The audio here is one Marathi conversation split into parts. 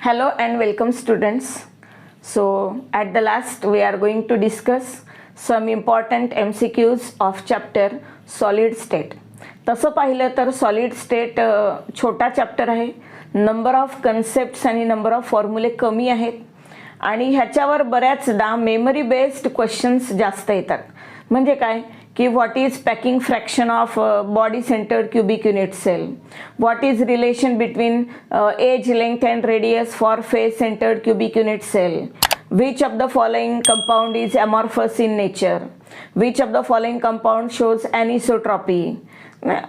Hello and welcome students. So at the last we are going to discuss some important MCQs of chapter solid state. तसं पाहिलं तर सॉलिड स्टेट छोटा चॅप्टर आहे. नंबर ऑफ कन्सेप्ट्स आणि नंबर ऑफ फॉर्म्युले कमी आहेत आणि ह्याच्यावर बऱ्याचदा मेमरी बेस्ड क्वेश्चन्स जास्त येतात. म्हणजे काय की what is packing fraction of body centred cubic unit cell, what is relation between edge length and radius for face centred cubic unit cell, which of the following compound is amorphous in nature, which of the following compound shows anisotropy,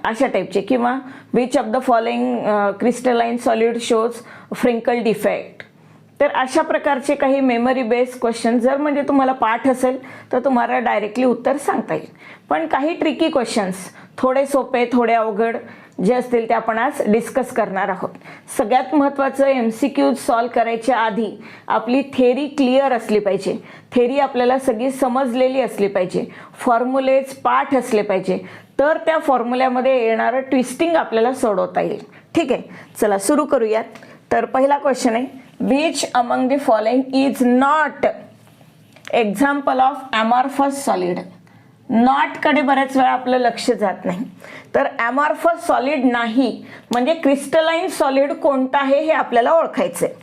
अशा टाईपचे, किंवा which of the following crystalline solid shows Frenkel defect. तर अशा प्रकारचे काही मेमरी बेस्ड क्वेश्चन जर म्हणजे तुम्हाला पाठ असेल तर तुम्हाला डायरेक्टली उत्तर सांगता येईल. पण काही ट्रिकी क्वेश्चन्स थोडे सोपे थोडे अवघड जे असतील ते आपण आज डिस्कस करणार आहोत. सगळ्यात महत्त्वाचं MCQज सॉल्व करायच्या आधी आपली थेरी क्लिअर असली पाहिजे. थेरी आपल्याला सगळी समजलेली असली पाहिजे. फॉर्म्युलेज पाठ असले पाहिजे तर त्या फॉर्म्युल्यामध्ये येणारं ट्विस्टिंग आपल्याला सोडवता येईल. ठीक आहे, चला सुरू करूयात. तर पहिला क्वेश्चन आहे, which among the following is not example of amorphous solid. Not कडे बऱ्याच वेळा आपलं लक्ष जात नाही. तर amorphous solid नाही म्हणजे क्रिस्टलाइन सॉलिड कोणतं आहे हे आपल्याला ओळखायचं आहे.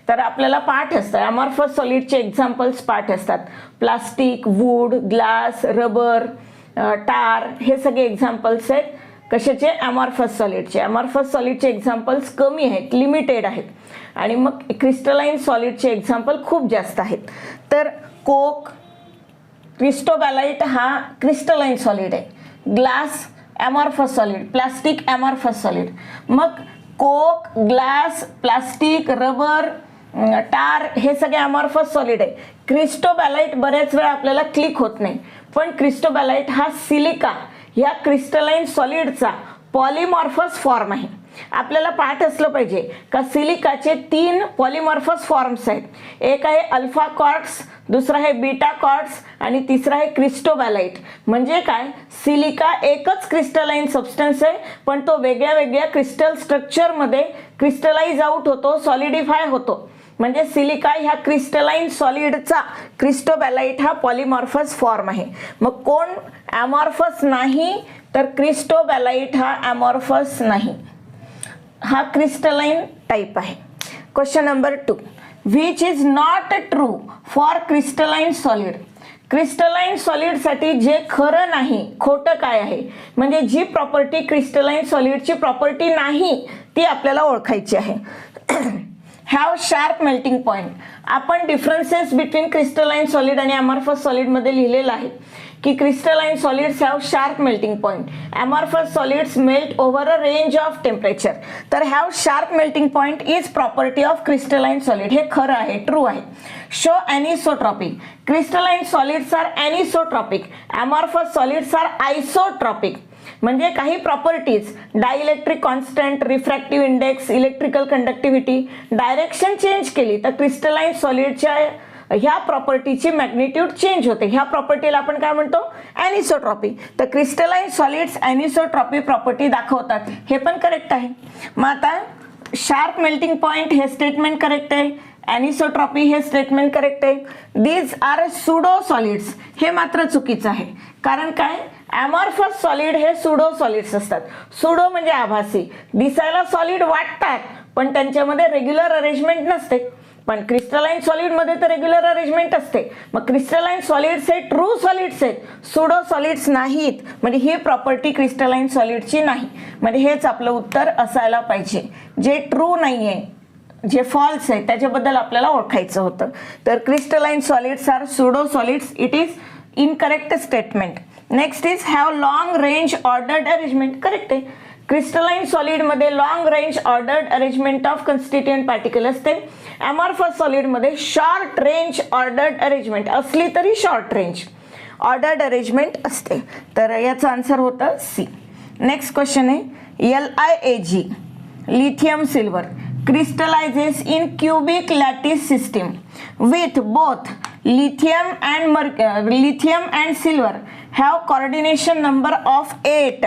तर आपल्याला पाठ असतं amorphous सॉलिडचे एक्झाम्पल्स पाठ असतात. प्लास्टिक, वूड, ग्लास, रबर, टार हे सगळे एक्झाम्पल्स आहेत. कशाचे? amorphous सॉलिडचे. amorphous सॉलिडचे एक्झाम्पल्स कमी आहेत, लिमिटेड आहेत आणि मग क्रिस्टलाइन सॉलिडचे एक्झाम्पल खूप जास्त आहेत. तर कोक, क्रिस्टोबॅलाइट हा क्रिस्टलाइन सॉलिड आहे. Glass amorphous solid, plastic amorphous solid. मग कोक, ग्लास, प्लास्टिक, रबर, टार हे सगळे amorphous सॉलिड आहे. क्रिस्टोबॅलाइट बऱ्याच वेळा आपल्याला क्लिक होत नाही, पण क्रिस्टोबॅलाइट हा सिलिका या क्रिस्टलाइन सॉलिडचा पॉलिमॉर्फस फॉर्म आहे. आपल्याला पाठ असलं पाहिजे का सिलिकाचे 3 पॉलिमॉर्फस फॉर्म्स आहेत. एक आहे अल्फा क्वार्ट्स, दुसरा आहे बीटा क्वार्ट्स आणि तिसरा आहे क्रिस्टोबॅलाइट. म्हणजे काय, सिलिका एकच क्रिस्टलाइन सबस्टन्स आहे पण तो वेगळ्या वेगळ्या क्रिस्टल स्ट्रक्चरमध्ये क्रिस्टलाइज आउट होतो, सॉलिडिफाय होतो. म्हणजे सिलिका ह्या क्रिस्टलाइन सॉलिडचा क्रिस्टोबॅलाइट हा पॉलिमॉर्फस फॉर्म आहे. मग कोण amorphous नाही तर क्रिस्टोबॅलाइट हा amorphous नाही, हा क्रिस्टलाइन टाइप आहे. Question number 2, which is not true for crystalline solid. Crystalline solid साठी जे खरं नाही, खोटं काय आहे, म्हणजे जी प्रॉपर्टी क्रिस्टलाइन सॉलिडची प्रॉपर्टी नाही ती आपल्याला ओळखायची आहे. Have sharp melting point. आपण डिफरन्सेस बिटवीन क्रिस्टलाइन सॉलिड आणि amorphous सॉलिड मध्ये लिहिलेलं आहे की crystalline solids have sharp melting point, amorphous solids melt over a range of temperature. तर have sharp melting point is property of crystalline solid. हे खरं आहे, ट्रू आहे. Show anisotropic. Crystalline solids are anisotropic, amorphous solids are isotropic. म्हणजे काही properties, dielectric constant, refractive index, electrical conductivity, direction change केली तर क्रिस्टलाइन सॉलिडच्या ह्या प्रॉपर्टीची मॅग्निट्यूड चेंज होते. ह्या प्रॉपर्टीला आपण काय म्हणतो? एनिसोट्रॉपी. तर क्रिस्टलाइन सॉलिड्स एनिसोट्रॉपी प्रॉपर्टी दाखवतात, हे पण करेक्ट आहे. मग आता शार्प मेल्टिंग पॉइंट हे स्टेटमेंट करेक्ट आहे, एनिसोट्रॉपी हे स्टेटमेंट करेक्ट आहे. दीज आर सुडो सॉलिड्स हे मात्र चुकीचं आहे. कारण काय, amorphous सॉलिड हे सुडो सॉलिड्स असतात. सुडो म्हणजे आभासी, दिसायला सॉलिड वाटतात पण त्यांच्यामध्ये रेग्युलर अरेंजमेंट नसते. पण क्रिस्टलाइन सॉलिड मध्ये तर रेग्युलर अरेंजमेंट असते. मग क्रिस्टलाइन सॉलिड्स हे ट्रू सॉलिड्स आहेत, सुडो सॉलिड्स नाहीत. म्हणजे ही प्रॉपर्टी क्रिस्टलाइन सॉलिडची नाही. म्हणजे हेच आपलं उत्तर असायला पाहिजे. जे ट्रू नाही आहे, जे फॉल्स आहे त्याच्याबद्दल आपल्याला ओळखायचं होतं. तर crystalline solids are pseudo solids. It is incorrect statement. Next is have long range ordered arrangement. Correct आहे. क्रिस्टलाइन सॉलिड मध्ये long range ordered arrangement of constituent particle असते. amorphous सॉलिड मध्ये शॉर्ट रेंज ऑर्डर्ड अरेंजमेंट असली तरी शॉर्ट रेंज ऑर्डर्ड अरेंजमेंट असते. तर याचं आन्सर होतं सी. नेक्स्ट क्वेश्चन आहे, LiAg lithium silver crystallizes in cubic lattice system with both lithium and silver have coordination number of 8.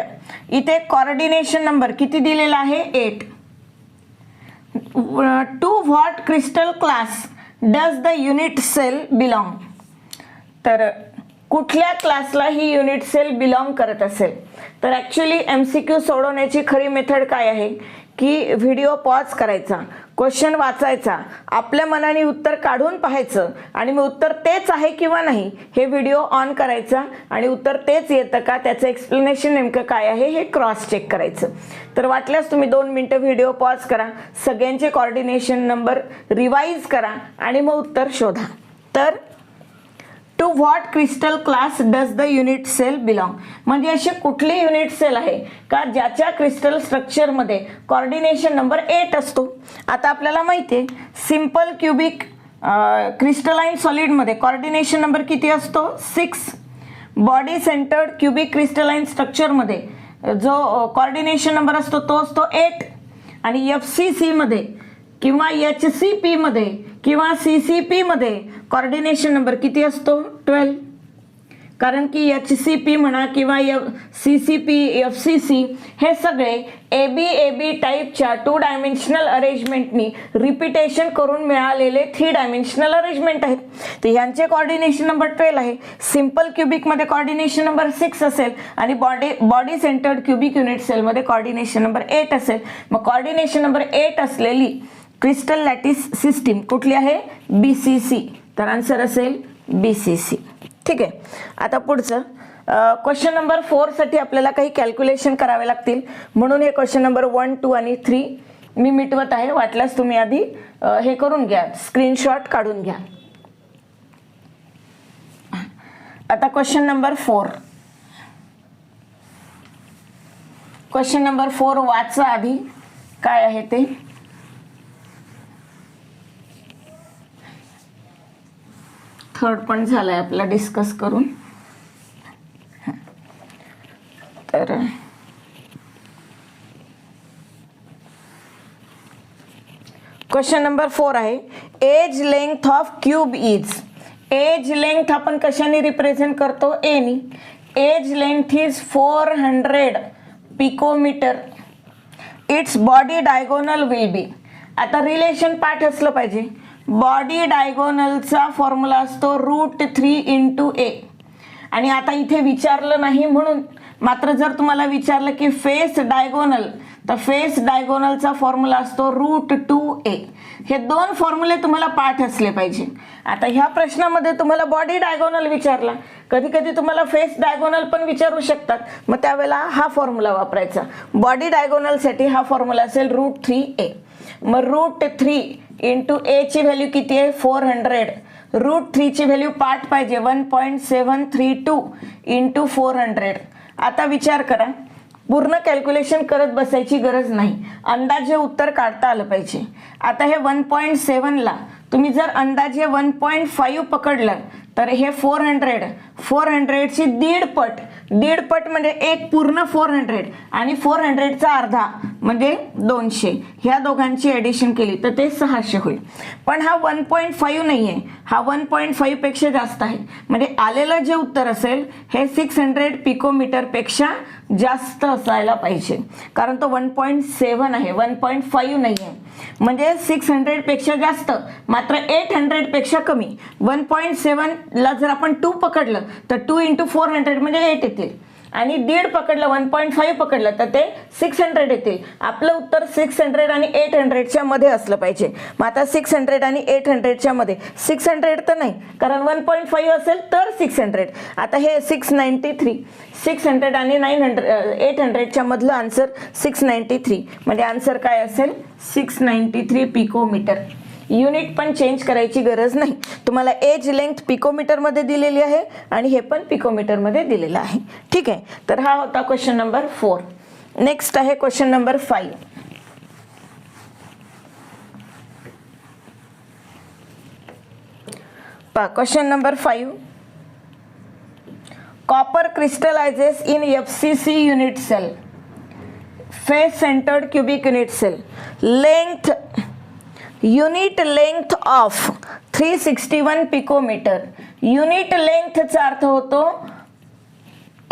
इथे coordination number किती दिलेला आहे? 8. To what crystal class does the unit cell belong? तर कुठल्या क्लासला ही युनिट सेल बिलॉंग करत असेल? तर ॲक्च्युली MCQ सोडवण्याची खरी मेथड काय आहे की व्हिडिओ पॉज करायचा, क्वेश्चन वाचायचा, आपल्या मनाने उत्तर काढून पाहायचं आणि मग उत्तर तेच आहे किंवा नाही हे व्हिडिओ ऑन करायचा आणि उत्तर तेच येतं का त्याचं एक्सप्लेनेशन नेमकं काय आहे हे क्रॉस चेक करायचं. तर वाटल्यास तुम्ही 2 मिनिटं व्हिडिओ पॉज करा, सगळ्यांचे कोऑर्डिनेशन नंबर रिवाइज करा आणि मग उत्तर शोधा. तर to what crystal class does the unit cell belong, म्हणजे अशी कुठली युनिट सेल आहे का ज्याच्या क्रिस्टल स्ट्रक्चरमध्ये कोऑर्डिनेशन नंबर 8 असतो? आता आपल्याला माहिती आहे सिंपल क्युबिक क्रिस्टलाइन सॉलिडमध्ये कोऑर्डिनेशन नंबर किती असतो? 6. बॉडी सेंटर्ड क्युबिक क्रिस्टलाइन स्ट्रक्चरमध्ये जो कोऑर्डिनेशन नंबर असतो तो असतो 8 आणि FCC मध्ये किंवा HCP मध्ये किंवा CCP मध्ये कोऑर्डिनेशन नंबर किती असतो? 12. कारण की HCP म्हणा किंवा CCP, FCC हे सगळे AB टाईपच्या 2 डायमेन्शनल अरेंजमेंटनी रिपिटेशन करून मिळालेले 3 डायमेन्शनल अरेंजमेंट आहेत. तर ह्यांचे कोऑर्डिनेशन नंबर 12 आहे. सिंपल क्युबिकमध्ये कोऑर्डिनेशन नंबर 6 असेल आणि बॉडी सेंटर्ड क्युबिक युनिट सेलमध्ये कोऑर्डिनेशन नंबर 8 असेल. मग कोऑर्डिनेशन नंबर 8 असलेली क्रिस्टल लॅटिस सिस्टीम कुठली आहे? BCC. तर आन्सर असेल BCC. ठीक आहे. आता पुढचं क्वेश्चन नंबर 4 साठी आपल्याला काही कॅल्क्युलेशन करावे लागतील म्हणून हे क्वेश्चन नंबर 1, 2 आणि 3 मी मिटवत आहे. वाटल्यास तुम्ही आधी हे करून घ्या, स्क्रीनशॉट काढून घ्या. आता क्वेश्चन नंबर 4. क्वेश्चन नंबर 4 वाचा आधी काय आहे ते. थर्ड पण झालाय आपला डिस्कस करून. तर क्वेश्चन नंबर 4 आहे edge length of cube is. Edge length आपण कशाने रिप्रेझेंट करतो? ए नी. Edge length is 400 picometre. Its body diagonal will be. आता रिलेशन पाठ असलं पाहिजे. बॉडी डायगोनलचा फॉर्म्युला असतो √3 × A आणि आता इथे विचारलं नाही म्हणून, मात्र जर तुम्हाला विचारलं की फेस डायगोनल तर फेस डायगोनलचा फॉर्म्युला असतो √2A. हे 2 फॉर्म्युले तुम्हाला पाठ असले पाहिजे. आता ह्या प्रश्नामध्ये तुम्हाला बॉडी डायगोनल विचारला, कधी कधी तुम्हाला फेस डायगोनल पण विचारू शकतात, मग त्यावेळेला हा फॉर्म्युला वापरायचा. बॉडी डायगोनलसाठी हा फॉर्म्युला असेल √3A. मग √3 × A ची व्हॅल्यू किती आहे? 400. √3 ची व्हॅल्यू पाठ पाहिजे 1.732 × 400. आता विचार करा, पूर्ण कॅल्क्युलेशन करत बसायची गरज नाही, अंदाजे उत्तर काढता आलं पाहिजे. आता हे 1.7 ला तुम्ही जर अंदाजे 1.5 पकडलं तर हे 400 ची दीड पट म्हणजे एक पूर्ण 400 आणि 400 चा अर्धा म्हणजे 200. ह्या दोघांची ॲडिशन केली तर ते 600 होईल. पण हा 1.5 नाही आहे, हा 1.5 पेक्षा जास्त आहे. म्हणजे आलेलं जे उत्तर असेल हे 600 पिकोमीटर पेक्षा जास्त असायला पाहिजे, कारण तो 1.7 आहे, 1.5 नाही आहे. म्हणजे 600 पेक्षा जास्त मात्र 800 पेक्षा कमी. 1.7 ला जर आपण 2 पकडलं तर 2 × 400 म्हणजे 8 येतील आणि 1.5 पकडलं 1.5 पकडलं तर ते 600 येतील. आपलं उत्तर 600 आणि 800 च्या मध्ये असलं पाहिजे. मग आता 600 आणि 800 च्या मध्ये 600 तर नाही, कारण 1.5 असेल तर 600. आता हे 693, 600 आणि 800 च्या मधलं आन्सर 693 म्हणजे आन्सर काय असेल? 693 पिकोमीटर. युनिट पण चेंज करायची गरज नाही. तुम्हाला एज लेंथ पिकोमीटर मध्ये दिलेली आहे आणि हे पण पिकोमीटर मध्ये दिलेलं आहे. ठीक आहे. तर हा होता क्वेश्चन नंबर 4. नेक्स्ट आहे question number 5. Question number 5. Copper crystallises in FCC unit cell. Face centred cubic unit cell. Length unit length of 361 picometre. Unit लेंथचा अर्थ होतो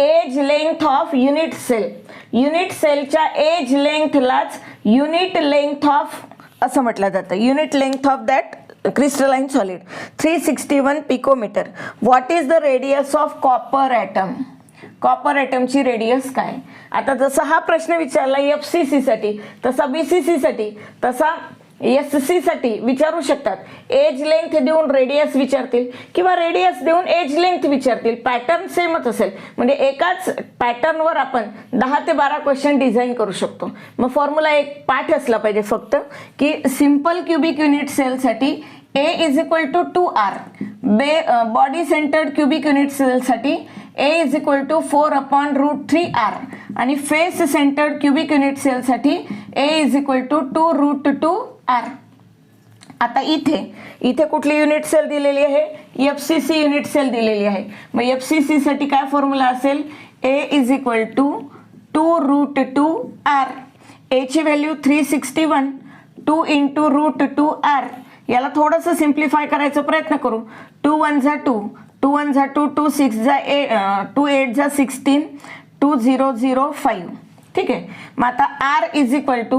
edge length of unit cell. Unit सेलच्या एज लेंथलाच युनिट लेंथ ऑफ असं म्हटलं जातं. Unit length of that crystalline solid 361 picometre. What is the radius of copper atom? Copper ॲटमची रेडियस काय? आता जसा हा प्रश्न विचारला FCC साठी, तसा BCC साठी, तसा SC साठी विचारू शकतात. एज लेंथ देऊन रेडियस विचारतील किंवा रेडियस देऊन एज लेंथ विचारतील. पॅटर्न सेमच असेल, म्हणजे एकाच पॅटर्नवर आपण 10 ते 12 क्वेश्चन डिझाईन करू शकतो. मग फॉर्म्युला एक पाठ असला पाहिजे फक्त, की सिंपल क्युबिक युनिट सेलसाठी A is equal to 2R, body centred cubic unit सेलसाठी A is equal to 4/√3R आणि फेस सेंटर्ड क्युबिक युनिट सेलसाठी A is equal to 2√2R. आता इथे कुठली युनिट सेल दिलेली आहे? FCC युनिट सेल दिलेली आहे. मग FCC साठी काय फॉर्म्युला असेल? A is equal to 2√2R. A ची व्हॅल्यू 361, 2 × √2R. याला थोडंसं सिम्प्लिफाय करायचा प्रयत्न करू. 2 1 जा 2, 2 1 जा 2, 2 6 जा 2 8 जा 16, 2005. ठीक आहे. मग आता R is equal to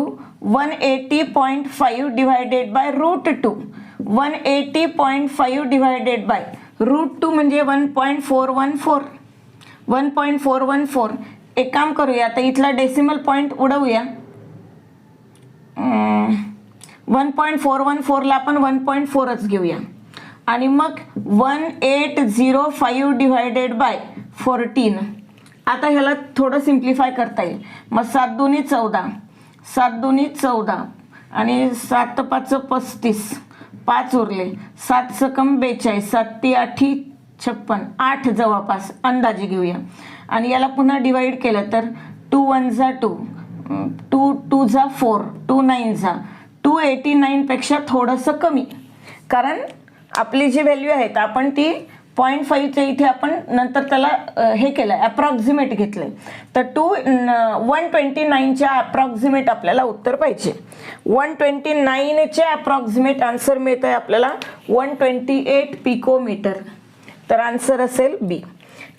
180.5 divided by √2. 180.5 divided by √2 म्हणजे 1.414. 1.414. एक काम करूया, आता इथला डेसिमल पॉईंट उडवूया. 1.414 ला आपण 1.4च घेऊया आणि मग 1805 डिवायडेड बाय 14. आता ह्याला थोडं सिम्प्लिफाय करता येईल. मग 7 दूनी 14, 7 दूनी 14 आणि 7 5 35, 5 उरले, 7 सकम 42, 7 ती 8 56, 8 जवळपास अंदाजे घेऊया. आणि याला पुन्हा डिवाइड केलं तर 2 1 जा 2, 2 2 जा 4, 2 9 जा 289 पेक्षा थोडंसं कमी. कारण आपली जी व्हॅल्यू आहे आपण ती 0.5च्या इथे आपण नंतर त्याला हे केलं, अप्रॉक्सिमेट घेतलंय. तर 129च्या अप्रॉक्सिमेट आपल्याला उत्तर पाहिजे. 129चे अप्रॉक्सिमेट आन्सर मिळत आहे आपल्याला 128 पिकोमीटर. तर आन्सर असेल बी.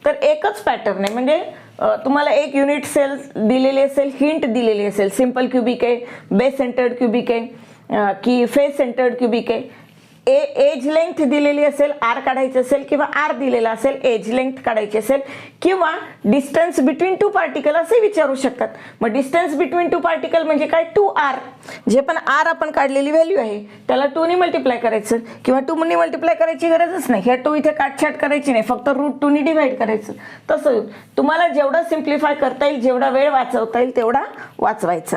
तर एकच पॅटर्न आहे, म्हणजे तुम्हाला एक युनिट सेल दिलेली असेल, हिंट दिलेली असेल, सिंपल क्युबिक आहे, बेस सेंटर्ड क्युबिक आहे की फेस सेंटर्ड क्युबिक आहे. एज लेंथ दिलेली असेल, R काढायचं असेल किंवा R दिलेला असेल, एज लेंथ काढायची असेल किंवा डिस्टन्स बिटवीन 2 पार्टिकल असे विचारू शकतात. मग डिस्टन्स बिटवीन 2 पार्टिकल म्हणजे काय? 2R. जे पण R आपण काढलेली व्हॅल्यू आहे त्याला 2 ने मल्टिप्लाय करायचं किंवा 2 ने मल्टिप्लाय करायची गरजच नाही. ह्या 2 इथे काटछाट करायची नाही, फक्त √2 ने डिवाइड करायचं. तसं तुम्हाला जेवढं सिम्प्लिफाय करता येईल, जेवढा वेळ वाचवता येईल तेवढा वाचवायचा.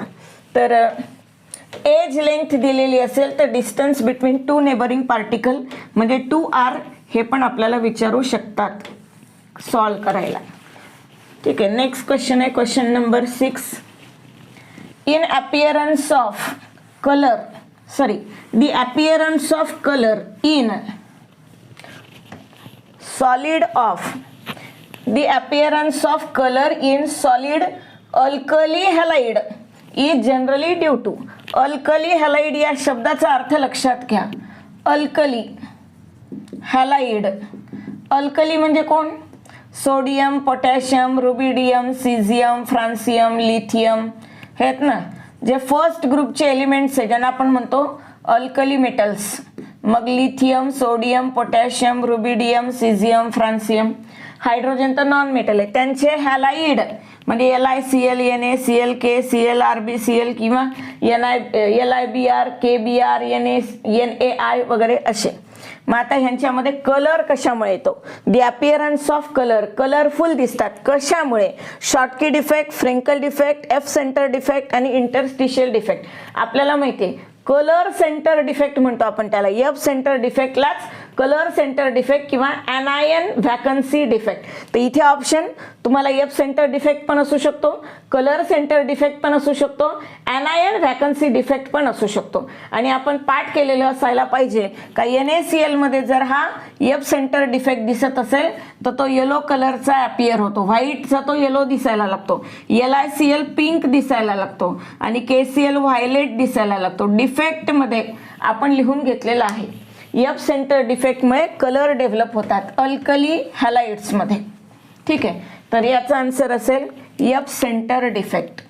तर एज लेंथ दिलेली असेल तर डिस्टन्स बिटवीन 2 नेबरिंग पार्टिकल म्हणजे 2R हे पण आपल्याला विचारू शकतात सॉल्व करायला. ठीक आहे. नेक्स्ट क्वेश्चन आहे question number 6. In appearance of colour the appearance of color in solid solid alkali halide is generally due to. Alkali halide या शब्दाचा अर्थ लक्षात घ्या. अल्कली हॅलाइड, अल्कली म्हणजे कोण? Sodium, potassium, rubidium, caesium, फ्रान्सियम, lithium हे आहेत ना, जे फर्स्ट ग्रुपचे एलिमेंट्स आहे ज्यांना आपण म्हणतो अल्कली मेटल्स. मग lithium, sodium, potassium, rubidium, caesium, francium. Hydrogen तर नॉन मेटल आहे, त्यांचे हॅलाइड म्हणजे LiCl, NaCl, KCl, RbCl किंवा LiBr, KBr, NaI वगैरे असे. मग आता ह्यांच्यामध्ये कलर कशामुळे येतो? The appearance of colour, colourful दिसतात कशामुळे? Schottky defect, Frenkel defect, F centre defect आणि इंटरस्टिशियल डिफेक्ट. आपल्याला माहिती आहे कलर सेंटर डिफेक्ट म्हणतो आपण त्याला. एफ सेंटर डिफेक्टलाच कलर सेंटर डिफेक्ट किंवा एनायन व्हॅकन्सी डिफेक्ट. तर इथे ऑप्शन तुम्हाला एफ सेंटर डिफेक्ट पण असू शकतो, कलर सेंटर डिफेक्ट पण असू शकतो, एनायन व्हॅकन्सी डिफेक्ट पण असू शकतो. आणि आपण पाठ केलेलं असायला पाहिजे का NaCl मध्ये जर हा एफ सेंटर डिफेक्ट दिसत असेल तर तो येलो कलरचा अपियर होतो, व्हाईटचा तो येलो दिसायला लागतो, LiCl पिंक दिसायला लागतो आणि KCl व्हायलेट दिसायला लागतो. डिफेक्ट मध्ये आपण लिहून घेतलेलं आहे एफ सेंटर डिफेक्टमुळे कलर डेव्हलप होतात अल्कली हॅलाइड्स मध्ये. ठीक आहे. तर याचा आन्सर असेल एफ सेंटर डिफेक्ट.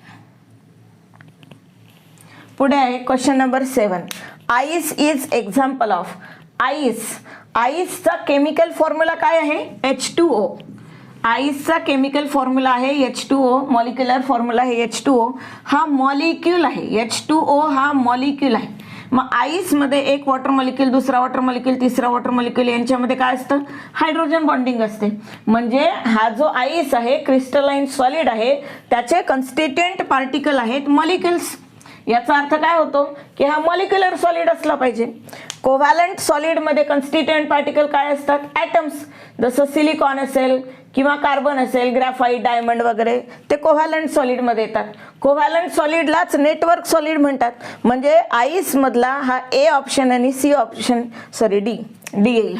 पुढे आहे question number 7. Ice is example of. आईसचा केमिकल फॉर्म्युला काय आहे? H2O. आईसचा केमिकल फॉर्म्युला आहे H2O. मॉलिक्युलर फॉर्म्युला आहे H2O. हा मॉलिक्यूल आहे. H2O हा मॉलिक्यूल आहे. मग आईसमध्ये एक वॉटर मॉलिक्यूल, दुसरा वॉटर मॉलिक्यूल, तिसरा वॉटर मॉलिक्यूल यांच्यामध्ये काय असतं? हायड्रोजन बॉन्डिंग असते. म्हणजे हा जो आईस आहे क्रिस्टलाइन सॉलिड आहे, त्याचे कन्स्टिट्युएंट पार्टिकल आहेत मॉलिक्युल्स. याचा अर्थ काय होतो की हा मॉलिक्युलर सॉलिड असला पाहिजे. कोव्हॅलंट सॉलिडमध्ये कन्स्टिट्युएंट पार्टिकल काय असतात? ॲटम्स. जसं सिलिकॉन असेल किंवा कार्बन असेल, ग्रॅफाइट, डायमंड वगैरे, ते कोव्हॅलंट सॉलिडमध्ये येतात. कोव्हॅलंट सॉलिडलाच नेटवर्क सॉलिड म्हणतात. म्हणजे आईस मधला हा ए ऑप्शन आणि सी ऑप्शन, सॉरी डी येईल.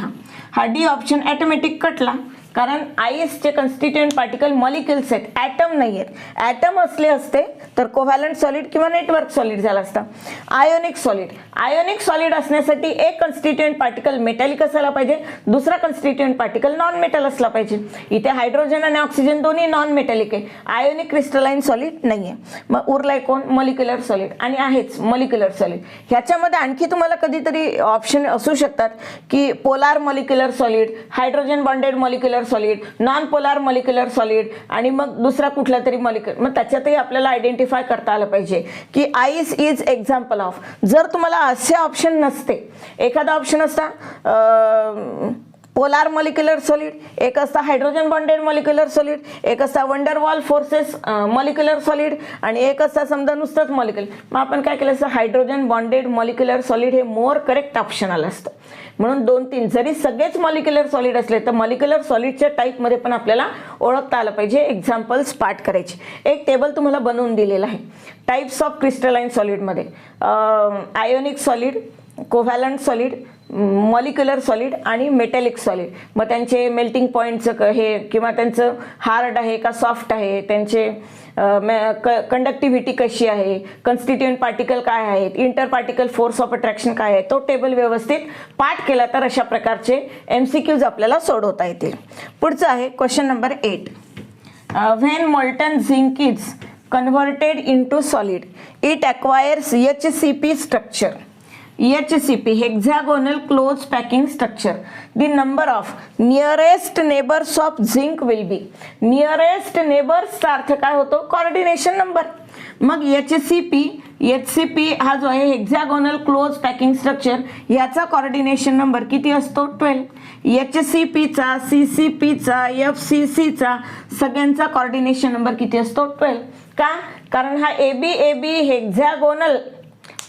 हा डी ऑप्शन ॲटोमॅटिक कटला, कारण आईसचे कन्स्टिट्युएंट पार्टिकल मॉलिक्युल्स आहेत, ॲटम नाही आहेत. ॲटम असले असते तर कोव्हॅलंट सॉलिड किंवा नेटवर्क सॉलिड झाला असता. आयोनिक सॉलिड असण्यासाठी एक कन्स्टिट्युएंट पार्टिकल मेटॅलिक असायला पाहिजे, दुसरा कन्स्टिट्युएंट पार्टिकल नॉन मेटल असला पाहिजे. इथे हायड्रोजन आणि ऑक्सिजन दोन्ही नॉन मेटॅलिक आहे. आयोनिक क्रिस्टलाइन सॉलिड नाही आहे. मग उरलाय कोण? Molecular solid. आणि आहेच मॉलिक्युलर सॉलिड. ह्याच्यामध्ये आणखी तुम्हाला कधीतरी ऑप्शन असू शकतात की polar molecular solid, hydrogen bonded molecular solid, non polar molecular solid, आणि मग दुसरा कुठला तरी मॉलिक्युलर. मग त्याच्यातही आपल्याला आयडेंटिफाय करता आलं पाहिजे की आईस इज एक्झाम्पल ऑफ. जर तुम्हाला असे ऑप्शन नसते, एखादा ऑप्शन असता पोलार मॉलिक्युलर सॉलिड, एक असता हायड्रोजन बॉन्डेड मॉलिक्युलर सॉलिड, एक असता वंडरवॉल फोर्सेस मॉलिक्युलर सॉलिड, आणि एक असता समजा नुसतंच मॉलिक्युलर. मग आपण काय केलं असतं? हायड्रोजन बॉन्डेड मॉलिक्युलर सॉलिड हे मोर करेक्ट ऑप्शन आलं असतं. म्हणून 2-3 जरी सगळेच मॉलिक्युलर सॉलिड असले तर मॉलिक्युलर सॉलिडच्या टाईपमध्ये पण आपल्याला ओळखता आलं पाहिजे. एक्झाम्पल्स पाठ करायचे. एक टेबल तुम्हाला बनवून दिलेला आहे टाईप्स ऑफ क्रिस्टलाइन सॉलिडमध्ये. Ionic solid, covalent solid, molecular solid आणि मेटॅलिक सॉलिड. मग त्यांचे मेल्टिंग पॉईंटचं हे किंवा त्यांचं हार्ड आहे का सॉफ्ट आहे, त्यांचे कंडक्टिव्हिटी कशी आहे, कन्स्टिट्युएंट पार्टिकल काय आहेत, inter particle force of attraction काय आहे, तो टेबल व्यवस्थित पाठ केला तर अशा प्रकारचे MCQs आपल्याला सोडवता येतील. पुढचं आहे question number 8. When molten zinc is converted into solid it acquires HCP structure. HCP, hexagonal close packing structure. The number of nearest neighbors of zinc will be. Nearest neighbors चा अर्थ काय होतो? Coordination number. मग HCP हा जो आहे हेक्झॅगोनल क्लोज पॅकिंग स्ट्रक्चर, याचा कोऑर्डिनेशन नंबर किती असतो? 12. HCP चा, CCP चा, FCC चा सगळ्यांचा कोऑर्डिनेशन नंबर किती असतो? 12. का? कारण हा AB हेक्झॅगोनल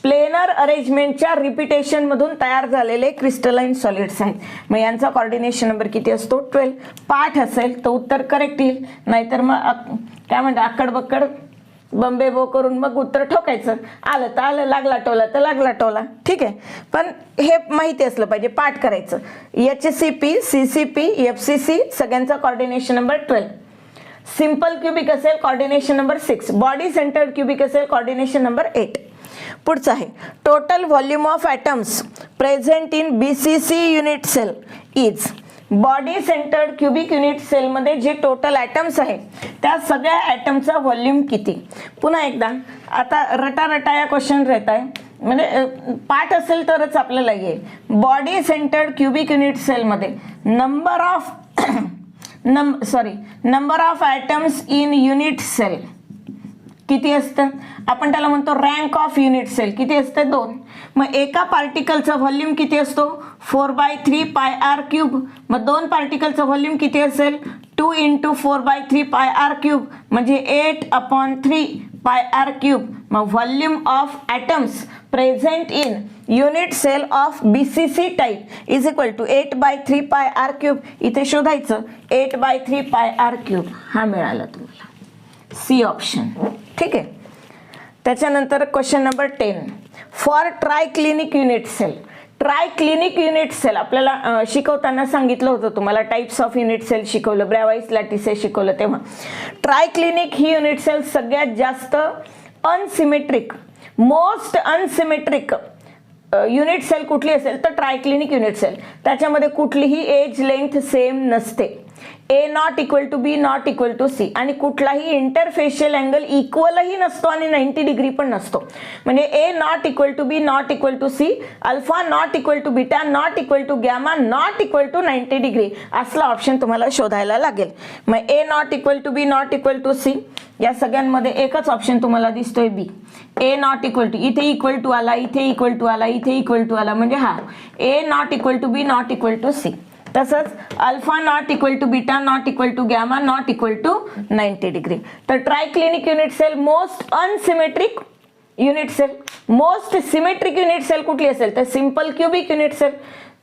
प्लेनर अरेंजमेंटच्या रिपिटेशन मधून तयार झालेले क्रिस्टलाइन सॉलिड्स आहेत. मग यांचा कोऑर्डिनेशन नंबर किती असतो? 12. पाठ असेल तर उत्तर करेक्ट येईल, नाहीतर मग काय म्हणतात आकड बक्कड बंबे बो करून मग उत्तर ठोकायचं. आलं तर आलं, लागला टोला तर लागला टोला. ठीक आहे, पण हे माहिती असलं पाहिजे, पाठ करायचं. HCP, CCP, FCC सगळ्यांचा कोऑर्डिनेशन नंबर 12. सिंपल क्युबिक असेल coordination number 6. Body centred cubic असेल कोऑर्डिनेशन नंबर 8. पुढचं आहे total volume of atoms present in BCC unit cell is. Body centred cubic unit सेलमध्ये जे टोटल ॲटम्स आहे त्या सगळ्या ॲटमचा व्हॉल्यूम किती? पुन्हा एकदा, आता रटा या क्वेश्चन रहता है, म्हणजे पाठ असेल तरच आपल्याला येईल. बॉडी सेंटर्ड क्युबिक युनिट सेलमध्ये number of atoms in unit cell किती असतं? आपण त्याला म्हणतो रँक ऑफ युनिट सेल. किती असते? 2. मग एका पार्टिकलचा व्हॉल्यूम किती असतो? 4/3 πr³. मग 2 पार्टिकलचा व्हॉल्यूम किती असेल? 2 × 4/3 πr³ म्हणजे 8/3 πr³. मग volume of atoms present in unit cell of BCC type is equal to 8/3 πr³. इथे शोधायचं 8/3 πr³. हा मिळाला तुम्हाला, सी ऑप्शन. ठीक आहे. त्याच्यानंतर question number 10. For triclinic unit cell. Triclinic unit cell आपल्याला शिकवताना सांगितलं होतं तुम्हाला, टाइप्स ऑफ युनिट सेल शिकवलं, ब्रॅवाइस लॅटिसे शिकवलं तेव्हा. ट्रायक्लिनिक ही युनिट सेल सगळ्यात जास्त unsymmetric, most unsymmetric unit cell कुठली असेल तर ट्रायक्लिनिक युनिट सेल. त्याच्यामध्ये कुठलीही एज लेंथ सेम नसते. A not equal to b not equal to c, आणि कुठलाही इंटरफेशियल अँगल इक्वलही नसतो आणि 90 डिग्री पण नसतो. म्हणजे a not equal to b not equal to c, alpha not equal to beta not equal to gamma not equal to 90 degree असला ऑप्शन तुम्हाला शोधायला लागेल. मग a not equal to b not equal to c या सगळ्यांमध्ये एकच ऑप्शन तुम्हाला दिसतोय b. A not equal to, इथे इक्वल टू आला, इथे इक्वल टू आला, इथे इक्वल टू आला, म्हणजे हा a not equal to b not equal to c. तसंच alpha not equal to beta not equal to gamma not equal to 90 degree. तर triclinic unit cell most unsymmetric unit cell, most symmetric unit cell कुठली असेल तर सिंपल क्युबिक युनिट सेल.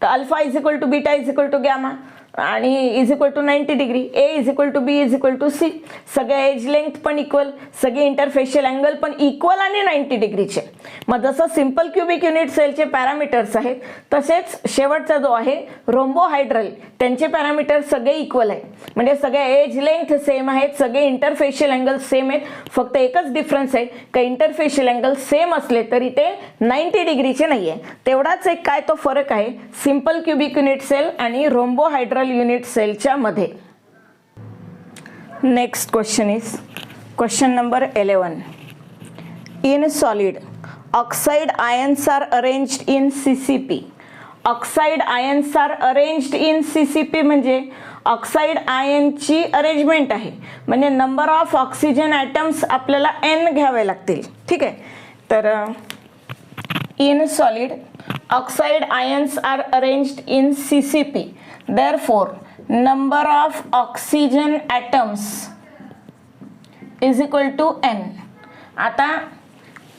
तर alpha is equal to beta is equal to gamma आणि is equal to 90 degree, a is equal to b is equal to C, सगळे एज लेंथ पण इक्वल, सगळे इंटरफेशियल अँगल पण इक्वल आणि 90 डिग्रीचे. मग जसं सिंपल क्युबिक युनिट सेलचे पॅरामीटर्स आहेत तसेच शेवटचा जो आहे रोम्बोहायड्रल त्यांचे पॅरामीटर सगळे इक्वल आहेत. म्हणजे सगळे एज लेंथ सेम आहेत, सगळे इंटरफेशियल अँगल सेम आहेत. फक्त एकच डिफरन्स आहे का इंटरफेशियल अँगल सेम असले तरी ते 90 डिग्रीचे नाही आहे. तेवढाच एक काय तो फरक आहे सिंपल क्युबिक युनिट सेल आणि रोम्बोहायड्रल युनिट सेलच्या मध्ये. Next question is question number 11. In solid oxide ions are arranged in CCP. Oxide ions are arranged in CCP म्हणजे ऑक्साइड आयनची अरेंजमेंट आहे, म्हणजे नंबर ऑफ ऑक्सिजन ॲटम्स आपल्याला n घ्यावे लागतील. ठीक आहे. तर in solid oxide ions are arranged in CCP. Therefore, number of oxygen atoms is equal to n. आता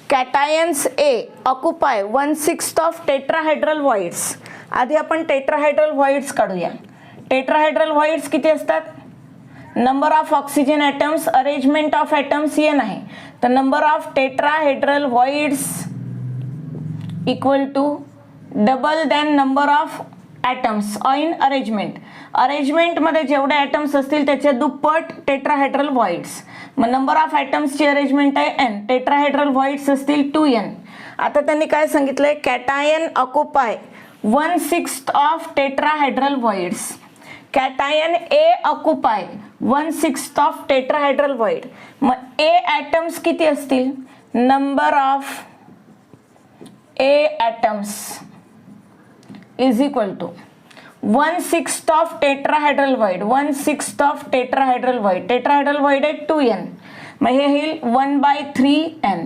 cations A occupy 1/6 of tetrahedral voids. आधी आपण tetrahedral voids काढूया. tetrahedral voids किती असतात? Number of oxygen atoms, arrangement of atoms n आहे. तर number of tetrahedral voids equal to double than number of atoms in arrangement. अरेंजमेंटमध्ये जेवढे ॲटम्स असतील त्याच्या दुप्पट टेट्राहेड्रल व्हॉइड्स. मग नंबर ऑफ ॲटम्सची अरेंजमेंट आहे n, टेट्राहेड्रल व्हॉइड्स असतील 2n. आता त्यांनी काय सांगितलंय, cation occupy 1/6 of tetrahedral voids. Cation a occupy 1/6 of tetrahedral void. मग ए ॲटम्स किती असतील, number of A atoms is equal to 1/6 of tetrahedral void. 1/6 of tetrahedral void. tetrahedral void आहे 2n. मग हे होईल 1/3n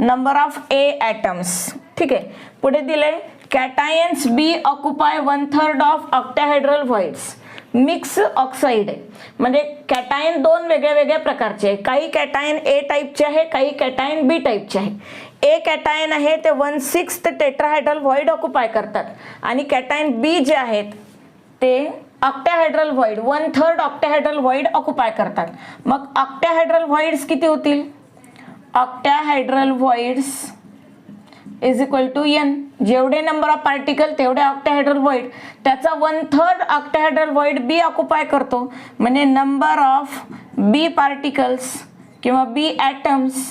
number of A atoms. ठीक आहे. पुढे दिले cations b occupy 1/3 of octahedral voids. Mix oxide आहे, म्हणजे कॅटायन दोन वेगळ्या वेगळ्या प्रकारचे आहे. काही कॅटायन ए टाईपचे आहे, काही कॅटायन बी टाईपचे आहे. ए कॅटायन आहे ते 1/6 टेट्राहेड्रल व्हॉइड ऑक्युपाय करतात आणि कॅटायन बी जे आहेत ते octahedral void 1/3 octahedral void occupy करतात. मग ऑक्टाहेड्रल व्हॉइड्स किती होतील, octahedral voids is equal to n. जेवढे नंबर ऑफ पार्टिकल तेवढे ऑक्टाहेड्रल व्हॉइड, त्याचा 1/3 ऑक्टाहेड्रल व्हॉइड बी ऑक्युपाय करतो. म्हणजे नंबर ऑफ बी पार्टिकल्स किंवा बी ॲटम्स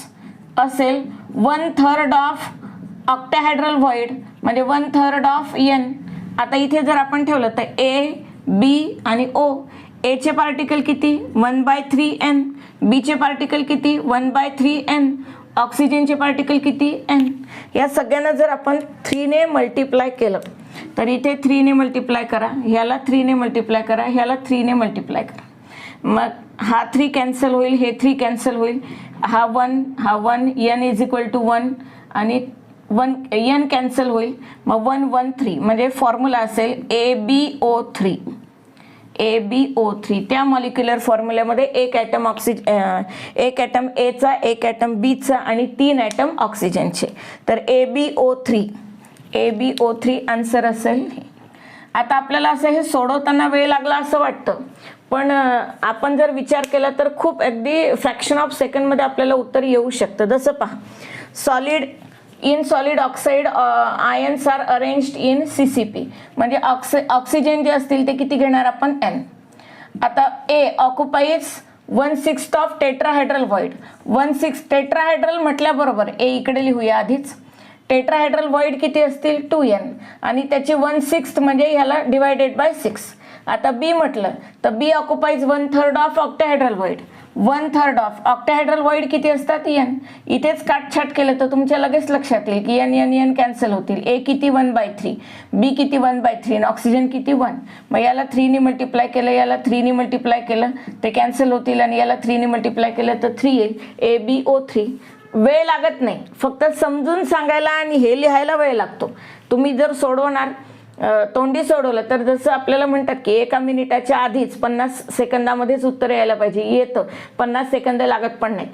असेल 1/3 ऑफ ऑक्टाहेड्रल व्हॉइड म्हणजे 1/3 ऑफ n. आता इथे जर आपण ठेवलं तर ए बी आणि ओ, ए चे पार्टिकल किती 1/3n, बी चे पार्टिकल किती 1/3n, ऑक्सिजनचे पार्टिकल किती n. या सगळ्यांना जर आपण 3 ने मल्टिप्लाय केलं तर इथे 3 ने मल्टिप्लाय करा, ह्याला 3 ने मल्टिप्लाय करा, ह्याला 3 ने मल्टिप्लाय करा. मग हा 3 कॅन्सल होईल, हे 3 कॅन्सल होईल, हा 1 n इज इक्वल टू 1 आणि 1 n कॅन्सल होईल. मग 1 1 3 म्हणजे फॉर्म्युला असेल AbO3. AbO3 त्या मॉलिक्युलर फॉर्म्युल्यामध्ये एक ॲटम एक ॲटम एचा, एक ॲटम बीचा आणि 3 ॲटम ऑक्सिजनचे. तर AbO3 आन्सर असेल. आता आपल्याला असं हे सोडवताना वेळ लागला असं वाटतं, पण आपण जर विचार केला तर खूप अगदी फ्रॅक्शन ऑफ सेकंडमध्ये आपल्याला उत्तर येऊ शकतं. जसं पहा, in solid oxide ions are arranged in CCP म्हणजे ऑक्सिजन जे असतील ते किती घेणार आपण n. आता a occupies 1/6 of tetrahedral void. 1/6 tetrahedral म्हटल्याबरोबर ए इकडे लिहूया आधीच. टेट्राहेड्रल व्हॉइड किती असतील 2n आणि त्याची 1/6 म्हणजे ह्याला डिवायडेड बाय 6. आता बी म्हटलं तर b occupies 1/3 of octahedral void. 1/3 of octahedral void किती असतात? n. इथेच काटछाट केलं तर तुमच्या लगेच लक्षात येईल की n कॅन्सल होतील. ए किती 1/3, बी किती 1/3 आणि ऑक्सिजन किती 1. मग याला 3 ने मल्टिप्लाय केलं, याला 3 ने मल्टिप्लाय केलं, ते कॅन्सल होतील आणि याला 3 ने मल्टिप्लाय केलं तर 3 येईल. AbO3. वेळ लागत नाही, फक्त समजून सांगायला आणि हे लिहायला वेळ लागतो. तुम्ही जर सोडवणार तोंडी सोडवलं तर जसं आपल्याला म्हणतात की 1 मिनिटाच्या आधीच 50 सेकंदामध्येच उत्तर यायला पाहिजे, येतं. 50 सेकंद लागत पण नाहीत,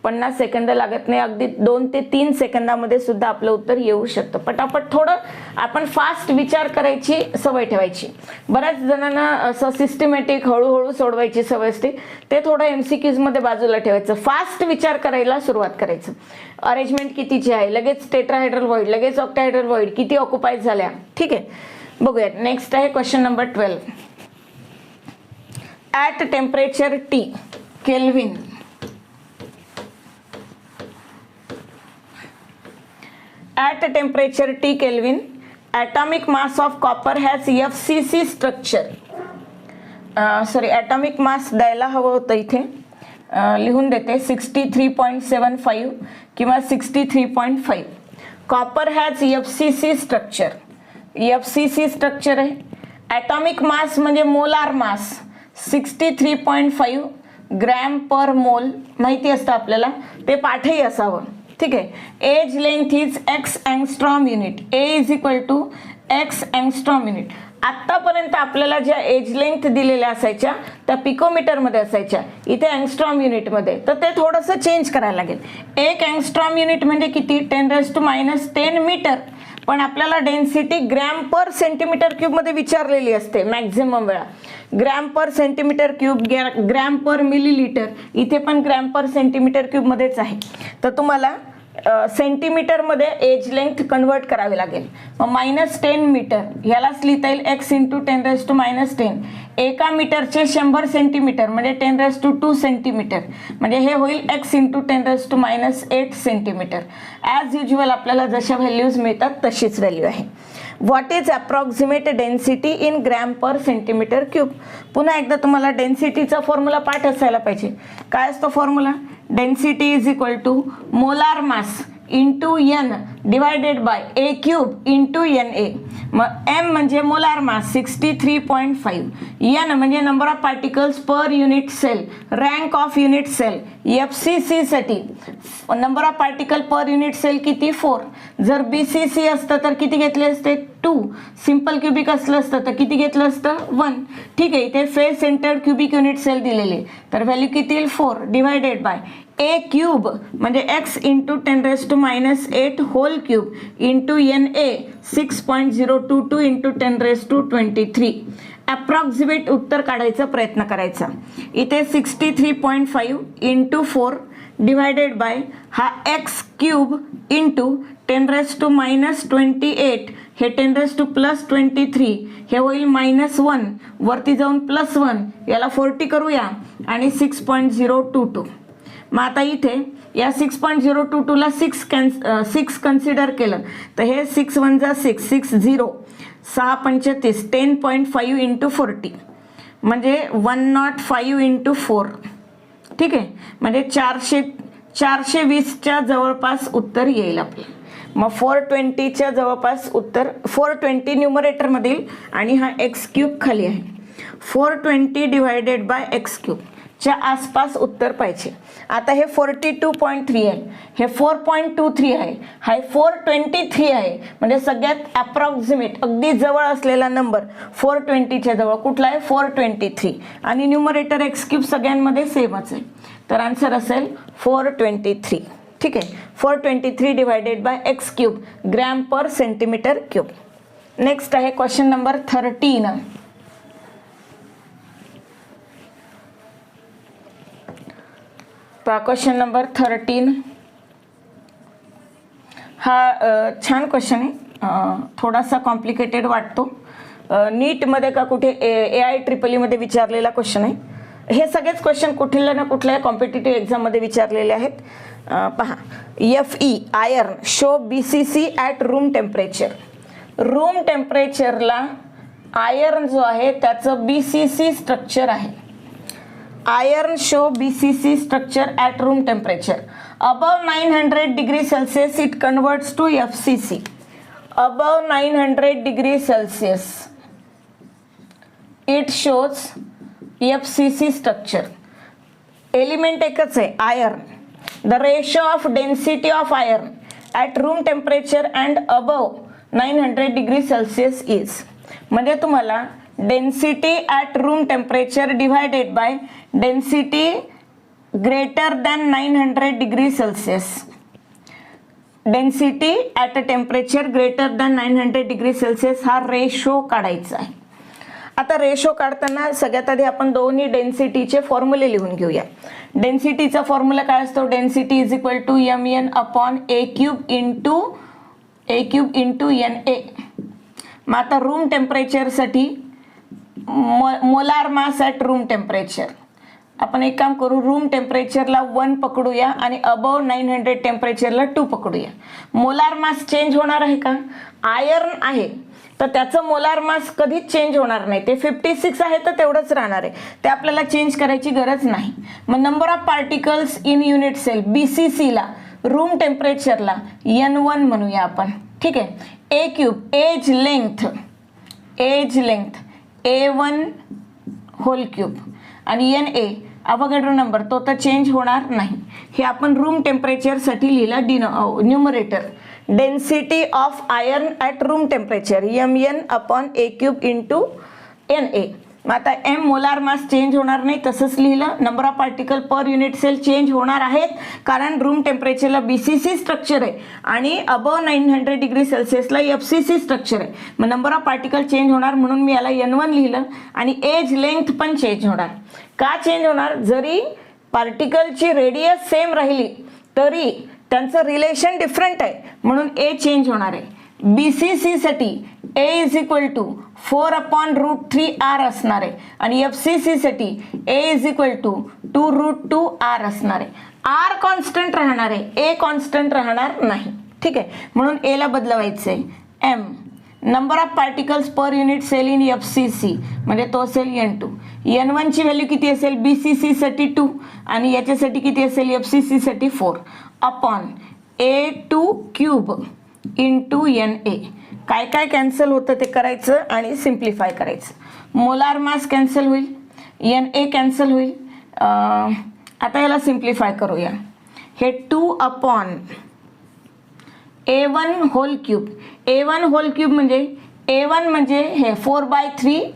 50 सेकंद लागत नाही, अगदी 2 ते 3 सेकंदामध्ये सुद्धा आपलं उत्तर येऊ शकतं. पटापट थोडं आपण फास्ट विचार करायची सवय ठेवायची. बऱ्याच जणांना असं सिस्टमॅटिक हळूहळू सोडवायची सवय असते, ते थोडं MCQs मध्ये बाजूला ठेवायचं, फास्ट विचार करायला सुरुवात करायचं. अरेंजमेंट कितीची आहे, लगेच टेट्राहेड्रल व्हॉइड, लगेच ऑक्टाहेड्रल व्हॉइड, किती ऑक्युपाईज झाल्या. ठीक आहे, बघूयात. नेक्स्ट आहे question number 12. At temperature T kelvin at temperature T Kelvin, atomic mass of copper has FCC structure. atomic mass द्यायला हवं होतं इथे, लिहून देते 63.75 किंवा 63.5. Copper has FCC structure. FCC structure आहे. ॲटॉमिक मास म्हणजे मोलार मास 63.5 ग्रॅम पर मोल माहिती असतं आपल्याला, ते पाठही असावं. ठीक आहे. Edge length is x angstrom unit. A is equal to x angstrom unit. आत्तापर्यंत आपल्याला ज्या एज लेंथ दिलेल्या असायच्या त्या पिकोमीटरमध्ये असायच्या, इथे एंगस्ट्रॉम युनिटमध्ये, तर ते थोडंसं चेंज करायला लागेल. 1 एंगस्ट्रॉम युनिट म्हणजे किती? 10⁻⁻10 मीटर. पण आपल्याला density gram per centimetre cube मध्ये विचारलेली असते मॅक्झिमम वेळा. Gram per centimetre cube, gram per millilitre, इथे पण ग्रॅम पर सेंटीमीटर क्यूब मध्येच आहे. तर तुम्हाला सेंटीमीटर मध्ये एज लेंथ कन्वर्ट करावी लागेल. मग -10 मीटर ह्यालाच लिहिता येईल x × 10⁻10. 1 मीटरचे 100 सेंटीमीटर म्हणजे 10⁻2 सेंटीमीटर, म्हणजे हे होईल x × 10⁻8 सेंटीमीटर. ॲज युज्युअल आपल्याला जशा व्हॅल्यूज मिळतात तशीच व्हॅल्यू आहे. What is approximate density in gram per centimetre cube. पुन्हा एकदा तुम्हाला डेन्सिटीचा फॉर्म्युला पाठ असायला पाहिजे. काय असतो formula? Density is equal to molar mass into n divided by a cube into NA. मग m म्हणजे मोलार मास 63.5, n म्हणजे number of particles per unit cell, rank of unit cell. FCC साठी number of particle per unit cell किती? 4. जर BCC असतं तर किती घेतले असते? 2. सिंपल क्युबिक असलं असतं तर किती घेतलं असतं? 1. ठीक आहे, इथे face centred cubic unit cell दिलेले, तर व्हॅल्यू किती येईल? 4 डिवायडेड बाय a क्यूब म्हणजे x × 10⁻8 whole cube into NA 6.022 × 10⁻23. Approximate उत्तर काढायचा प्रयत्न करायचा. इथे 63.5 × 4 डिवायडेड बाय हा x क्यूब इंटू 10⁻28, हे 10⁻+23, हे होईल -1, वरती जाऊन +1, याला 40 करूया आणि 6.022. मग आता इथे या 6.022 ला 6 कन्सिडर केलं तर हे 6 1 जा 6, 6 0, 6 35, 10.5 × 40 म्हणजे 105 × 4. ठीक आहे, म्हणजे 420च्या जवळपास उत्तर येईल आपलं. मग 420च्या जवळपास उत्तर, 420 न्यूमरेटर मधील आणि हा x क्यूब खाली आहे. 420 डिवायडेड बाय x क्यूब च्या आसपास उत्तर पाहिजे. आता हे 42.3 आहे, हे 4.23 आहे, हा 423 आहे, म्हणजे सगळ्यात अप्रॉक्सिमेट अगदी जवळ असलेला नंबर 420च्या जवळ कुठला आहे? 423. आणि न्यूमरेटर x क्यूब सगळ्यांमध्ये सेमच आहे, तर आन्सर असेल 423. ठीक आहे, 423 divided by x cube gram per centimetre cube. Next आहे क्वेश्चन नंबर 13. क्वेश्चन नंबर 13 हा छान क्वेश्चन आहे, थोडासा कॉम्प्लिकेटेड वाटतो. नीटमध्ये का कुठे AIEEE मध्ये विचारलेला क्वेश्चन आहे. हे सगळेच क्वेश्चन कुठल्या ना कुठल्या कॉम्पिटिटिव्ह एक्झाममध्ये विचारलेले आहेत. पहा, Fe iron show BCC at room temperature. Room टेम्परेचरला आयर्न जो आहे त्याचं BCC स्ट्रक्चर आहे. Iron show BCC structure at room temperature. Above 900 degree Celsius it converts to FCC. Above 900 degree Celsius it shows FCC structure. Element एकच आहे iron. The ratio of density of iron at room temperature and above 900 degree Celsius is. म्हणजे तुम्हाला density at room temperature divided by density greater than 900 degree Celsius. Density at a temperature greater than 900 degree Celsius हा रेशो काढायचा आहे. आता रेशो काढताना सगळ्यात आधी आपण दोन्ही डेन्सिटीचे फॉर्म्युले लिहून घेऊया. डेन्सिटीचा फॉर्म्युला काय असतो? Density is equal to mn upon a cube into NA. मग आता रूम टेम्परेचरसाठी molar mass at room temperature. आपण एक काम करू, रूम टेम्परेचरला 1 पकडूया आणि अबव 900 टेम्परेचरला 2 पकडूया. मोलार मास चेंज होणार आहे का? आयर्न आहे तर त्याचं मोलार मास कधीच चेंज होणार नाही. ते 56 आहे तर तेवढंच राहणार आहे. ते आपल्याला चेंज करायची गरज नाही. मग number of particles in unit cell BCCला रूम टेम्परेचरला N1 म्हणूया आपण. ठीक आहे. A cube edge length A1 whole cube आणि NA अवोगॅड्रो नंबर तो तर चेंज होणार नाही. हे आपण रूम टेम्परेचरसाठी लिहिलं numerator. Density of iron at room temperature mn upon a cube into NA. मग आता m मोलार मास चेंज होणार नाही तसंच लिहिलं. Number of particle per unit cell change होणार आहेत कारण रूम टेम्परेचरला BCC स्ट्रक्चर आहे आणि अबव 900 डिग्री सेल्सियसला FCC स्ट्रक्चर आहे. मग नंबर ऑफ पार्टिकल चेंज होणार म्हणून मी याला N1 लिहिलं. आणि एज लेंथ पण चेंज होणार. का चेंज होणार? जरी पार्टिकलची रेडियस सेम राहिली तरी त्यांचं रिलेशन डिफरंट आहे म्हणून A चेंज होणार आहे. BCC साठी A is equal to 4 upon √3r असणार आहे आणि FCC साठी A is equal to 2√2r असणार आहे. R कॉन्स्टंट राहणार आहे, A कॉन्स्टंट राहणार नाही. ठीक आहे. म्हणून A ला बदलवायचं आहे. M number of particles per unit cell in FCC म्हणजे तो असेल N2. N1 ची व्हॅल्यू किती असेल? BCC साठी 2 आणि याच्यासाठी किती असेल? FCC साठी 4 upon A2 cube into NA. काय काय कॅन्सल होतं ते करायचं आणि सिम्प्लिफाय करायचं. मोलार मास कॅन्सल होईल, NA कॅन्सल होईल. आता याला सिम्प्लिफाय करूया. हे 2 upon A1 whole cube. A1 whole cube म्हणजे A1 म्हणजे हे 4/3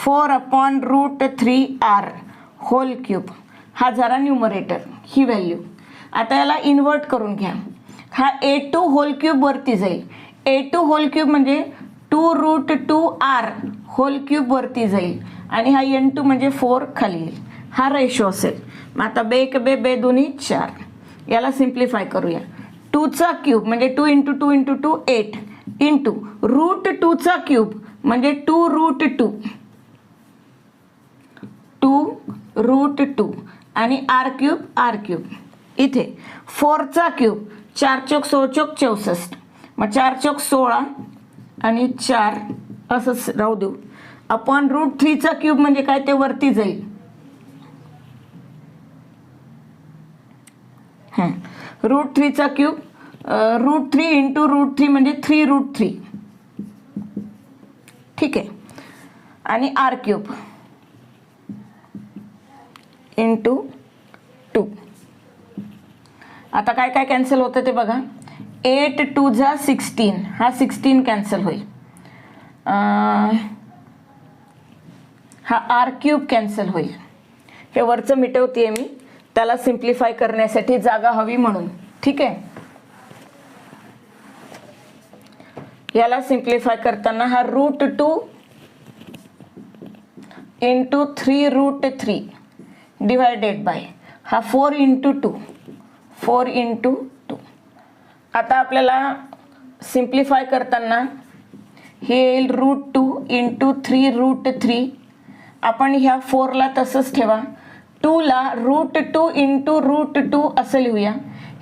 4 अपॉन √3r होल क्यूब. हा झाला न्यूमरेटर ही व्हॅल्यू. आता याला इन्व्हर्ट करून घ्या. हा A2 होल क्यूब वरती जाईल. A2 होल क्यूब म्हणजे 2√2r होल क्यूब वरती जाईल आणि हा N2 म्हणजे 4 खाली येईल. हा रेशो असेल. मग आता बे दोन्ही 4. याला सिम्प्लिफाय करूया. 2चा क्यूब म्हणजे 2 इंटू 2 इंटू 2 8 इंटू √2चा क्यूब म्हणजे 2√2 2√2 आणि r क्यूब. इथे 4चा क्यूब 4 चौक 16 चौक 64. मग 4 चौक 16 आणि 4 असंच राहू देऊ. अपॉन √3चा क्यूब म्हणजे काय? ते वरती जाईल. √3चा क्यूब √3 इंटू √3 म्हणजे 3√3. ठीक आहे. आणि r क्यूब इंटू 2. आता काय काय कॅन्सल होतं ते बघा. 8 2 जा 16. हा 16 कॅन्सल होईल. हा r क्यूब कॅन्सल होईल. हे वरचं मिटवते मी त्याला सिम्प्लिफाय करण्यासाठी जागा हवी म्हणून. ठीक आहे. याला सिम्प्लिफाय करताना हा √2 इंटू 3√3 डिवायडेड बाय हा 4 इंटू 2 4 इंटू 2. आता आपल्याला सिम्प्लिफाय करताना हे येईल √2 इंटू 3√3. आपण ह्या 4ला तसंच ठेवा. 2ला √2 इंटू √2 असं लिहूया.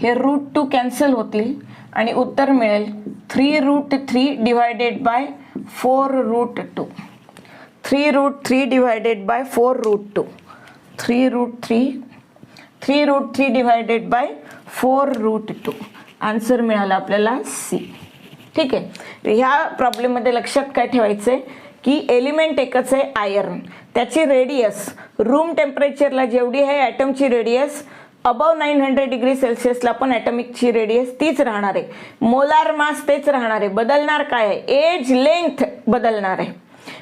हे √2 कॅन्सल होतील आणि उत्तर मिळेल 3√3 divided by 4√2. 3√3 divided by 4√2. 3√3 divided by 4√2. Answer मिळाला आपल्याला सी. ठीक आहे. ह्या प्रॉब्लेममध्ये लक्षात काय ठेवायचं आहे की एलिमेंट एकच आहे आयर्न, त्याची रेडियस रूम टेम्परेचरला जेवढी आहे ॲटमची रेडियस अबव 900 डिग्री सेल्सिअसला पण ॲटॉमिकची रेडियस तीच राहणार आहे. मोलार मास तेच राहणार आहे. बदलणार काय आहे? एज लेंथ बदलणार आहे,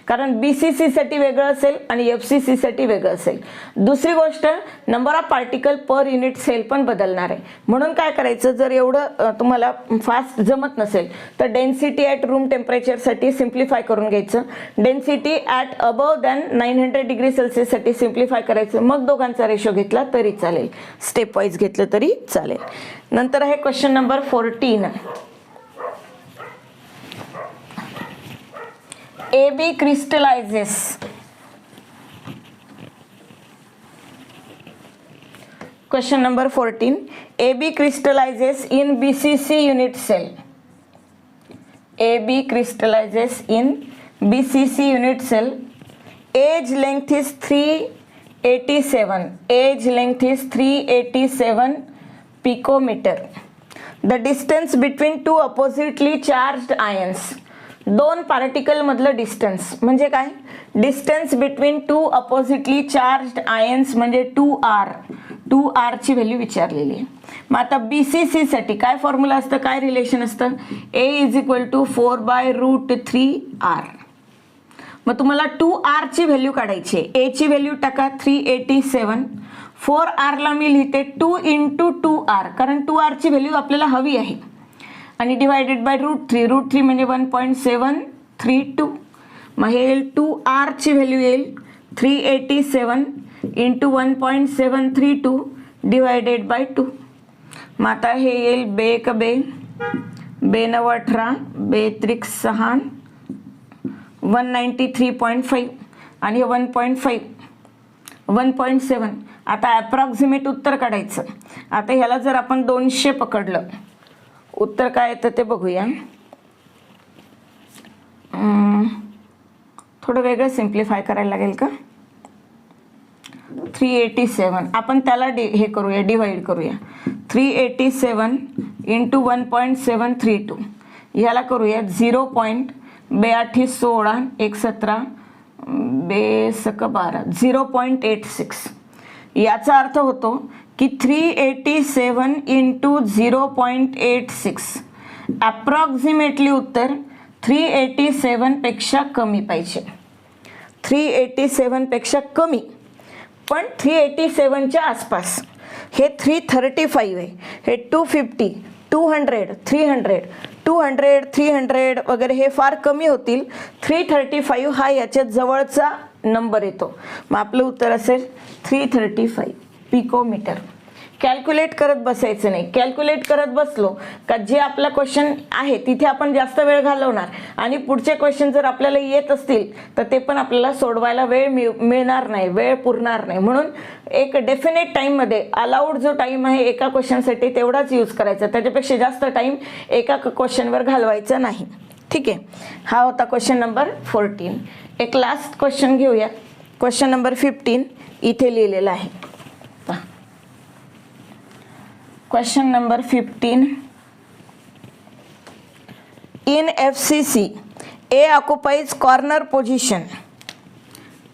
कारण BCC साठी वेगळं असेल आणि FCC साठी वेगळं असेल. दुसरी गोष्ट, number of particle per unit cell पण बदलणार आहे. म्हणून काय करायचं, जर एवढं तुम्हाला फास्ट जमत नसेल तर डेन्सिटी ॲट रूम टेम्परेचरसाठी सिम्प्लिफाय करून घ्यायचं, density at above than 900 degree सेल्सिअससाठी सिम्प्लिफाय करायचं, मग दोघांचा रेशो घेतला तरी चालेल, स्टेप वाईज घेतलं तरी चालेल. नंतर आहे question number 14. AB crystallizes. Question number 14. AB crystallizes in BCC unit cell. AB crystallizes in BCC unit cell. Age length is 387. Age length is 387 picometer. The distance between two oppositely charged ions. दोन पार्टिकल मधलं डिस्टन्स म्हणजे काय? Distance between two oppositely charged ions म्हणजे 2r ची व्हॅल्यू विचारलेली आहे. मग आता BCC साठी काय फॉर्म्युला असतं, काय रिलेशन असतं? A is equal to 4/√3r. मग तुम्हाला 2r ची व्हॅल्यू काढायची आहे. A ची व्हॅल्यू टाका 387. 4r ला मी लिहिते 2 × 2r, कारण 2r ची व्हॅल्यू आपल्याला हवी आहे, आणि डिवायडेड बाय √3 म्हणजे 1.732. मग हे येईल 2r ची व्हॅल्यू येईल 387 × 1.732 डिवायडेड बाय 2. मग आता हे येईल बे 9 18 बे 6 193.5 आणि हे 1.7. आता अप्रॉक्सिमेट उत्तर काढायचं. आता ह्याला जर आपण 200 पकडलं, उत्तर काय येतं ते बघूया. थोडं वेगळं सिम्प्लिफाय करायला लागेल का? 387 आपण त्याला हे करूया, डिवाइड करूया. 387 × 1.732 ह्याला करूया 0.8216 1 17 12 0.86. याचा अर्थ होतो की 387 × 0.86 अप्रॉक्सिमेटली उत्तर 387 पेक्षा कमी पाहिजे. 387 पेक्षा कमी, पण 387 च्या आसपास. हे 335 आहे, हे 250 200 300 200 300 वगैरे हे फार कमी होतील. 335 हा याच्या जवळचा नंबर येतो. मग आपलं उत्तर असेल 335 पिकोमीटर. कॅल्क्युलेट करत बसायचं नाही. कॅल्क्युलेट करत बसलो का जे आपला क्वेश्चन आहे तिथे आपण जास्त वेळ घालवणार, आणि पुढचे क्वेश्चन जर आपल्याला येत असतील तर ते पण आपल्याला सोडवायला वेळ मिळणार नाही, वेळ पुरणार नाही. म्हणून एक डेफिनेट टाईममध्ये अलाउड जो टाईम आहे एका क्वेश्चनसाठी तेवढाच यूज करायचा, त्याच्यापेक्षा जास्त टाईम एका क्वेश्चनवर घालवायचा नाही. ठीक आहे. हा होता क्वेश्चन नंबर 14. एक लास्ट क्वेश्चन घेऊया. क्वेश्चन नंबर 15 इथे लिहिलेला आहे. Question number 15. In FCC, A occupies corner position.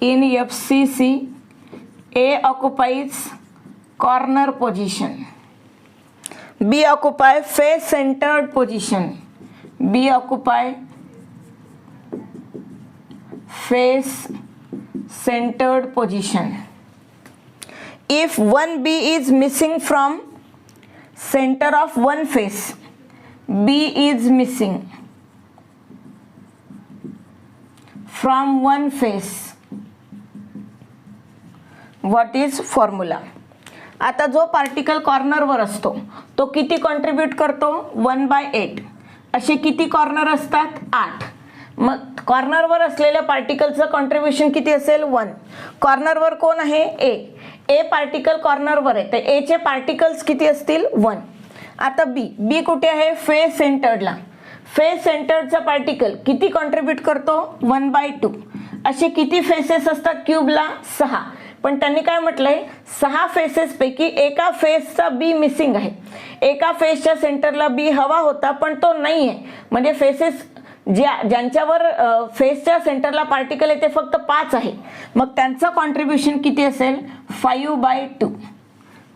In FCC, A occupies corner position. B occupy face-centered position. B occupy face-centered position. If one B is missing from center of one face, B is missing from one face, what is formula? आता जो पार्टिकल कॉर्नरवर असतो तो किती कॉन्ट्रीब्यूट करतो? 1/8. असे किती कॉर्नर असतात? 8. मग कॉर्नरवर असलेल्या पार्टिकलचं कॉन्ट्रीब्युशन किती असेल? 1. कॉर्नरवर कोण आहे? ए पार्टिकल कॉर्नरवर आहे, तर ए चे पार्टिकल्स किती असतील? 1. आता बी कुठे आहे? फेस सेंटर्डला. फेस सेंटर्डचा पार्टिकल किती कॉन्ट्रीब्यूट करतो? 1/2. असे किती फेसेस असतात क्यूबला? 6. पण त्यांनी काय म्हटलंय, 6 फेसेस पैकी एका फेसचा बी मिसिंग आहे. एका फेसच्या सेंटरला बी हवा होता पण तो नाही आहे. म्हणजे फेसेस ज्यांच्यावर फेसच्या सेंटरला पार्टिकल आहे ते फक्त 5 आहे. मग त्यांचं कॉन्ट्रीब्युशन किती असेल? 5/2.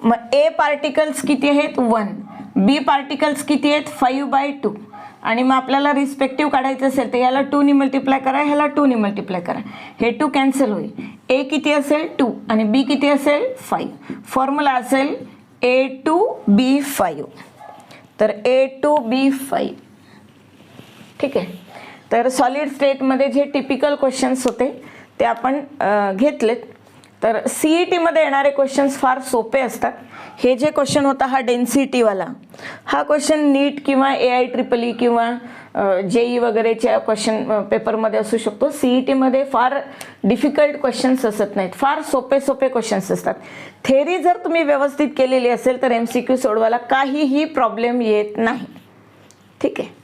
मग ए पार्टिकल्स किती आहेत? 1. बी पार्टिकल्स किती आहेत? 5/2. आणि मग आपल्याला रिस्पेक्टिव्ह काढायचं असेल तर याला 2 ने मल्टिप्लाय करा, ह्याला 2 ने मल्टिप्लाय करा. हे 2 कॅन्सल होईल. ए किती असेल? 2 आणि बी किती असेल? 5. फॉर्म्युला असेल A2B5. तर A2B5. ठीक आहे. तर सॉलिड स्टेटमध्ये जे टिपिकल क्वेश्चन्स होते ते आपण घेतलेत. तर CET मध्ये येणारे क्वेश्चन्स फार सोपे असतात. हे जे क्वेश्चन होता हा डेन्सिटीवाला, हा क्वेश्चन नीट किंवा AIEEE किंवा JEE वगैरेच्या क्वेश्चन पेपरमध्ये असू शकतो. CET मध्ये फार डिफिकल्ट क्वेश्चन्स असत नाहीत, फार सोपे सोपे क्वेश्चन्स असतात. थेरी जर तुम्ही व्यवस्थित केलेली असेल तर MCQ सोडवायला काहीही प्रॉब्लेम येत नाही. ठीक आहे.